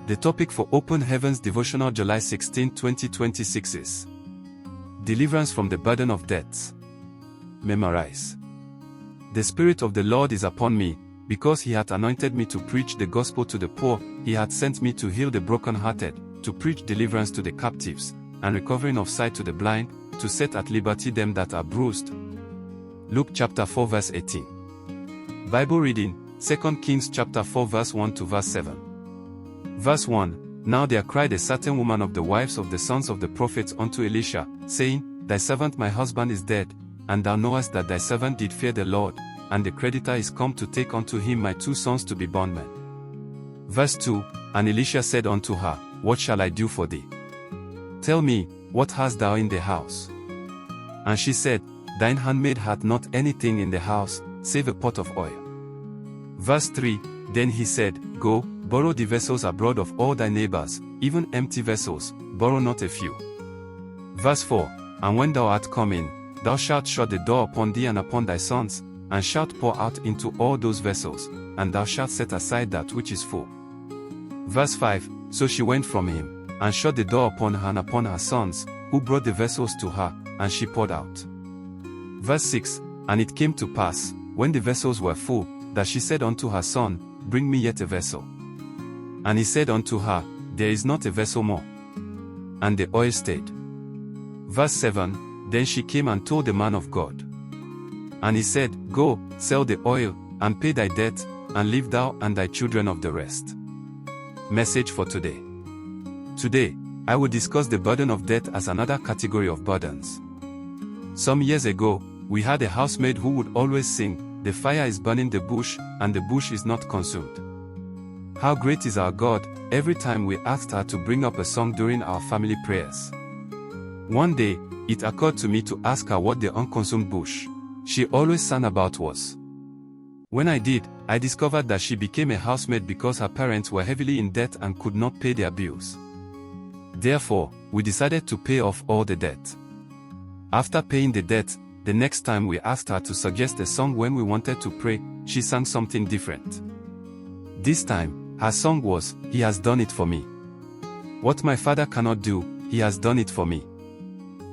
The topic for Open Heavens Devotional July 16, 2026 is Deliverance from the Burden of Debts. Memorize. The Spirit of the Lord is upon me, because He hath anointed me to preach the gospel to the poor. He hath sent me to heal the brokenhearted, to preach deliverance to the captives, and recovering of sight to the blind, to set at liberty them that are bruised. Luke chapter 4 verse 18. Bible reading, 2 Kings chapter 4 verse 1 to verse 7. Verse 1, Now there cried a certain woman of the wives of the sons of the prophets unto Elisha, saying, Thy servant my husband is dead, and thou knowest that thy servant did fear the Lord, and the creditor is come to take unto him my 2 sons to be bondmen. Verse 2, And Elisha said unto her, What shall I do for thee? Tell me, what hast thou in the house? And she said, Thine handmaid hath not anything in the house, save a pot of oil. Verse 3, Then he said, Go, borrow the vessels abroad of all thy neighbors, even empty vessels, borrow not a few. Verse 4, And when thou art come in, thou shalt shut the door upon thee and upon thy sons, and shalt pour out into all those vessels, and thou shalt set aside that which is full. Verse 5, So she went from him, and shut the door upon her and upon her sons, who brought the vessels to her, and she poured out. Verse 6, And it came to pass, when the vessels were full, that she said unto her son, Bring me yet a vessel. And he said unto her, There is not a vessel more. And the oil stayed. Verse 7, Then she came and told the man of God. And he said, Go, sell the oil, and pay thy debt, and live thou and thy children of the rest. Message for today. Today, I will discuss the burden of debt as another category of burdens. Some years ago, we had a housemaid who would always sing, The fire is burning the bush, and the bush is not consumed. How great is our God, every time we asked her to bring up a song during our family prayers. One day, it occurred to me to ask her what the unconsumed bush she always sang about was. When I did, I discovered that she became a housemaid because her parents were heavily in debt and could not pay their bills. Therefore, we decided to pay off all the debt. After paying the debt, the next time we asked her to suggest a song when we wanted to pray, she sang something different. This time, her song was, He has done it for me. What my father cannot do, He has done it for me.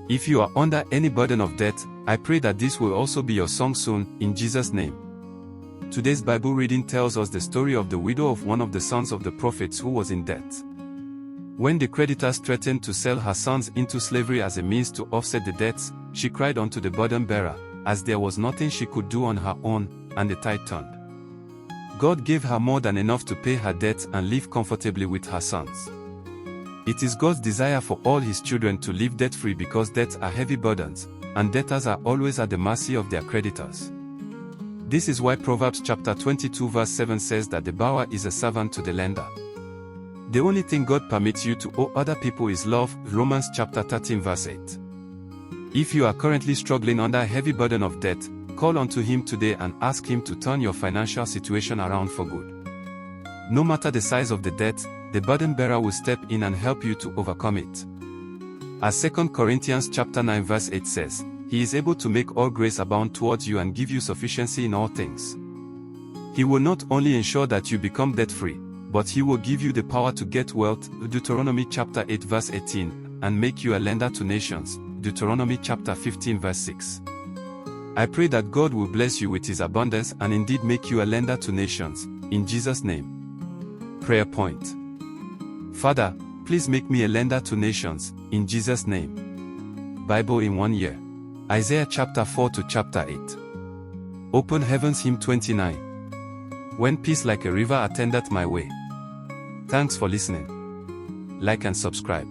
If you are under any burden of debt, I pray that this will also be your song soon, in Jesus' name. Today's Bible reading tells us the story of the widow of one of the sons of the prophets who was in debt. When the creditors threatened to sell her sons into slavery as a means to offset the debts, she cried unto the burden bearer, as there was nothing she could do on her own, and the tide turned. God gave her more than enough to pay her debts and live comfortably with her sons. It is God's desire for all His children to live debt-free because debts are heavy burdens, and debtors are always at the mercy of their creditors. This is why Proverbs chapter 22 verse 7 says that the borrower is a servant to the lender. The only thing God permits you to owe other people is love, Romans chapter 13 verse 8. If you are currently struggling under a heavy burden of debt, call unto Him today and ask Him to turn your financial situation around for good. No matter the size of the debt, the burden bearer will step in and help you to overcome it. As 2 Corinthians chapter 9 verse 8 says, He is able to make all grace abound towards you and give you sufficiency in all things. He will not only ensure that you become debt-free, but He will give you the power to get wealth, Deuteronomy chapter 8 verse 18, and make you a lender to nations, Deuteronomy chapter 15 verse 6. I pray that God will bless you with His abundance and indeed make you a lender to nations, in Jesus' name. Prayer point. Father, please make me a lender to nations, in Jesus' name. Bible in 1 year. Isaiah chapter 4 to chapter 8. Open Heavens Hymn 29. When peace like a river attendeth my way. Thanks for listening. Like and subscribe.